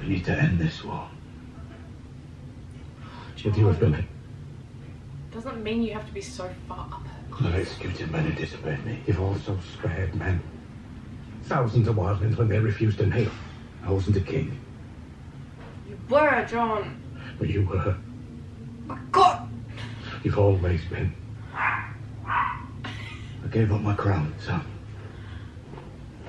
We need to end this war. John, would you have done it? Doesn't mean you have to be so far up. I've executed men who disobeyed me. You've also spared men. Thousands of wildlings when they refused to kneel. I wasn't a king. You were, John. But you were. My God! You've always been. I gave up my crown, son.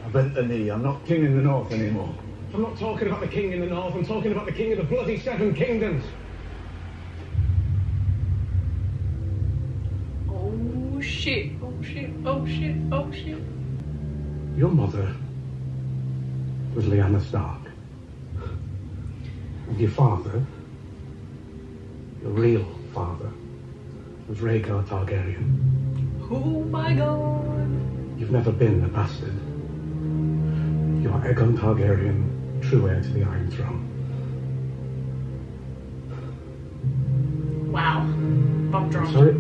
I bent the knee. I'm not king in the north anymore. I'm not talking about the king in the north. I'm talking about the king of the bloody seven kingdoms. Oh shit, oh shit, oh shit, oh shit. Your mother was Lyanna Stark. And your father, your real father, was Rhaegar Targaryen. Oh my God. You've never been a bastard. You're Aegon Targaryen, true heir to the Iron Throne. Wow. Bomb drop. Sorry?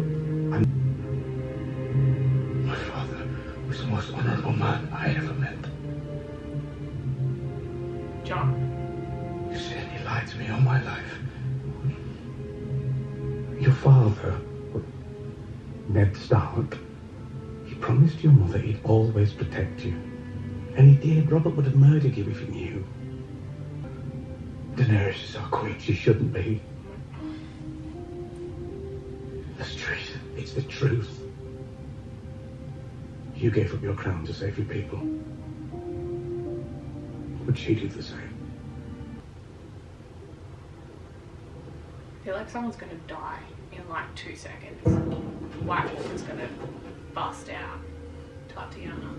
My father was the most honorable man I ever met. John. You said he lied to me all my life. Your father, Ned Stark, he promised your mother he'd always protect you. And he did. Robert would have murdered you if he knew. Daenerys is our queen. She shouldn't be. That's treason. It's the truth. You gave up your crown to save your people. Would she do the same? I feel like someone's gonna die in like 2 seconds. White Walker's gonna bust out. Tatiana.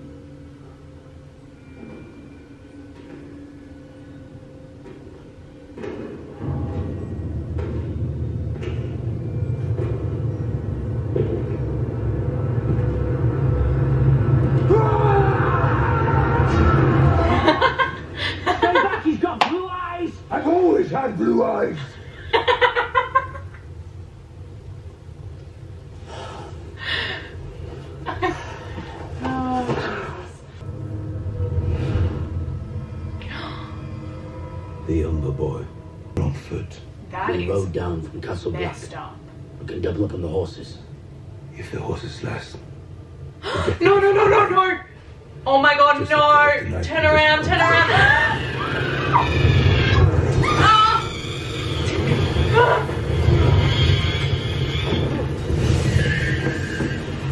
Stay back, he's got blue eyes! I've always had blue eyes. The younger boy. On foot. That Been is rode down from Castle Black. messed up. We can double up on the horses. If the horses last. No, no, no, no, no! Oh my God, Just no! look at the Turn around, turn around!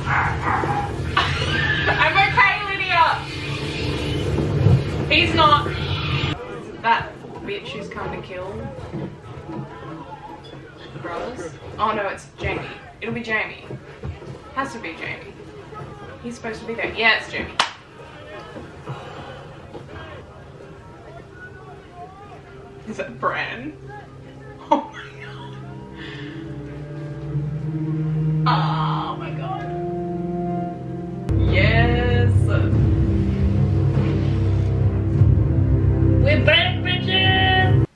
Ah! I'm okay, Lydia! He's not. That bitch who's come to kill the brothers. Oh no, it's Jamie. It'll be Jamie. Has to be Jamie. He's supposed to be there. Yeah, it's Jamie. Is that Bran? Oh my God. Oh my God. Yes. We're back, bitches!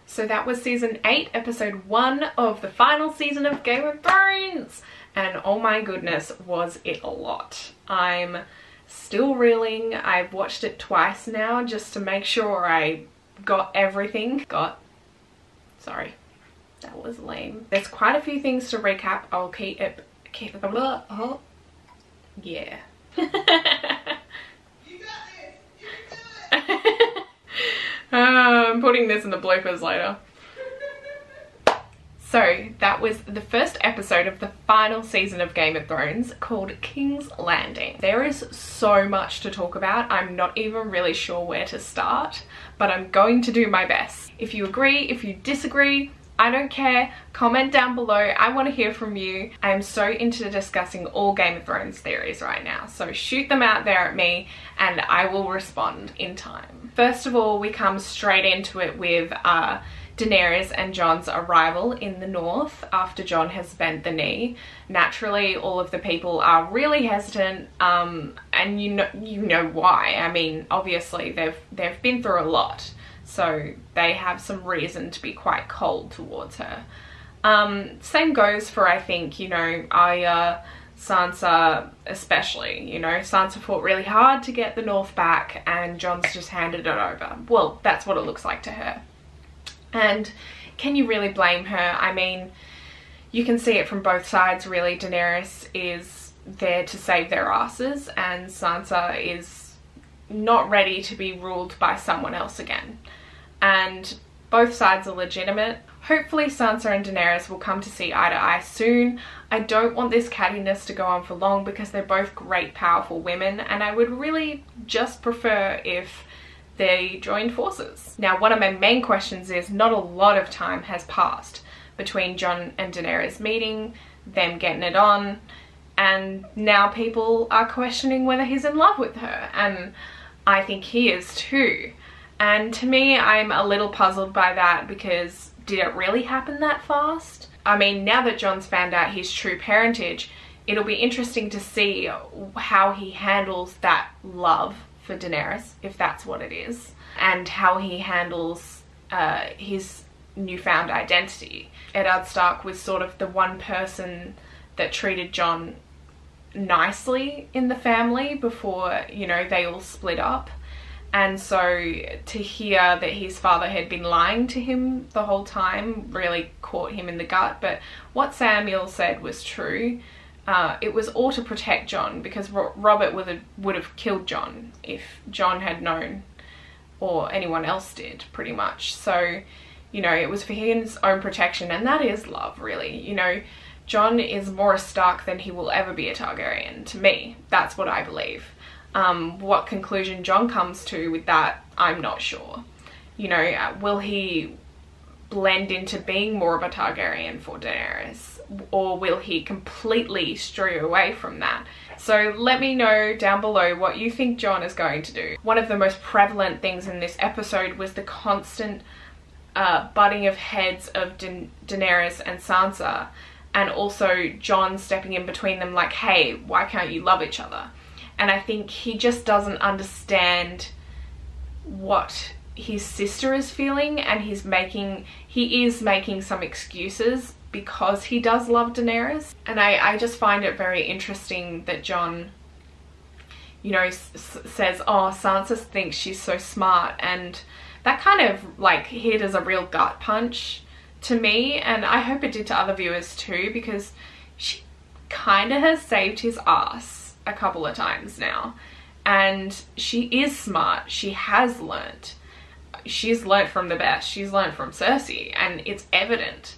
So that was season 8, episode 1 of the final season of Game of Thrones. And oh my goodness, was it a lot. I'm still reeling. I've watched it twice now just to make sure I got everything. Sorry, that was lame. There's quite a few things to recap. I'll keep it, oh, yeah. I'm putting this in the bloopers later. So that was the first episode of the final season of Game of Thrones called King's Landing. There is so much to talk about. I'm not even really sure where to start, but I'm going to do my best. If you agree, if you disagree, I don't care. Comment down below. I want to hear from you. I am so into discussing all Game of Thrones theories right now. So shoot them out there at me and I will respond in time. First of all, we come straight into it with Daenerys and Jon's arrival in the north after Jon has bent the knee. Naturally, all of the people are really hesitant, and you know why. I mean, obviously they've been through a lot, so they have some reason to be quite cold towards her. Same goes for, I think, you know, Arya, Sansa especially. You know, Sansa fought really hard to get the north back and Jon's just handed it over. Well, that's what it looks like to her. And can you really blame her? I mean, you can see it from both sides really. Daenerys is there to save their asses, and Sansa is not ready to be ruled by someone else again. And both sides are legitimate. Hopefully Sansa and Daenerys will come to see eye to eye soon. I don't want this cattiness to go on for long because they're both great, powerful women, and I would really just prefer if they joined forces. Now, one of my main questions is, not a lot of time has passed between Jon and Daenerys meeting, them getting it on, and now people are questioning whether he's in love with her, and I think he is too. And to me, I'm a little puzzled by that, because did it really happen that fast? I mean, now that Jon's found out his true parentage, it'll be interesting to see how he handles that love for Daenerys, if that's what it is, and how he handles his newfound identity. Eddard Stark was sort of the one person that treated Jon nicely in the family before, you know, they all split up. And so to hear that his father had been lying to him the whole time really caught him in the gut. But what Samuel said was true. It was all to protect Jon, because Robert would have killed Jon if Jon had known, or anyone else did, pretty much. So, you know, it was for his own protection, and that is love, really. You know, Jon is more a Stark than he will ever be a Targaryen, to me. That's what I believe. What conclusion Jon comes to with that, I'm not sure. You know, will he blend into being more of a Targaryen for Daenerys, or will he completely stray away from that? So let me know down below what you think Jon is going to do. One of the most prevalent things in this episode was the constant butting of heads of Daenerys and Sansa, and also Jon stepping in between them like, hey, why can't you love each other? And I think he just doesn't understand what his sister is feeling, and he is making some excuses because he does love Daenerys. And I just find it very interesting that Jon, you know, says, oh, Sansa thinks she's so smart, and that kind of like hit as a real gut punch to me, and I hope it did to other viewers too, because she kind of has saved his ass a couple of times now, and she is smart. She has learnt. She's learnt from the best. She's learnt from Cersei, and it's evident.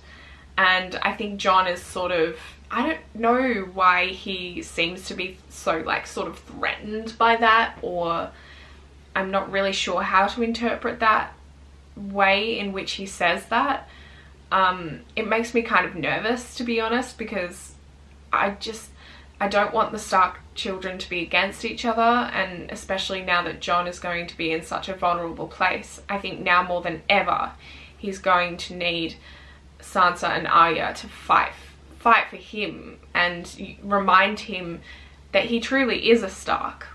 And I think Jon is sort of, I don't know why he seems to be so like sort of threatened by that, or I'm not really sure how to interpret that way in which he says that. It makes me kind of nervous, to be honest, because I don't want the Stark children to be against each other, and especially now that Jon is going to be in such a vulnerable place. I think now more than ever he's going to need Sansa and Arya to fight for him and remind him that he truly is a Stark.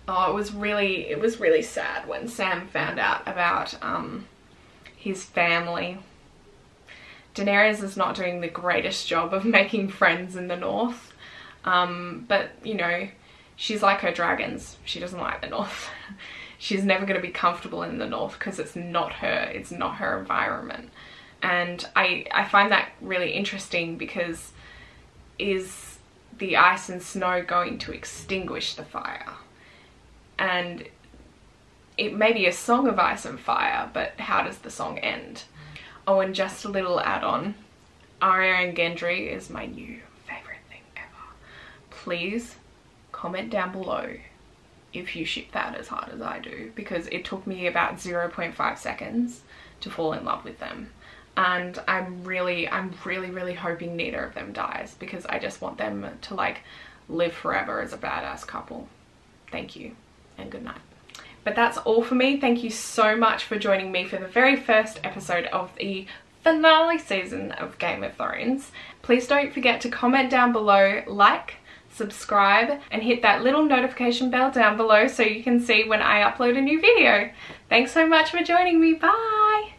Oh, it was really sad when Sam found out about his family. Daenerys is not doing the greatest job of making friends in the North. But, you know, she's like her dragons. She doesn't like the North. She's never going to be comfortable in the North because it's not her. It's not her environment. And I find that really interesting, because is the ice and snow going to extinguish the fire? And it may be a song of ice and fire, but how does the song end? Oh, and just a little add-on. Arya and Gendry is my new favourite thing ever. Please comment down below if you ship that as hard as I do, because it took me about 0.5 seconds to fall in love with them. And I'm really hoping neither of them dies, because I just want them to like live forever as a badass couple. Thank you and good night. But that's all for me. Thank you so much for joining me for the very first episode of the finale season of Game of Thrones. Please don't forget to comment down below, like, subscribe, and hit that little notification bell down below so you can see when I upload a new video. Thanks so much for joining me. Bye!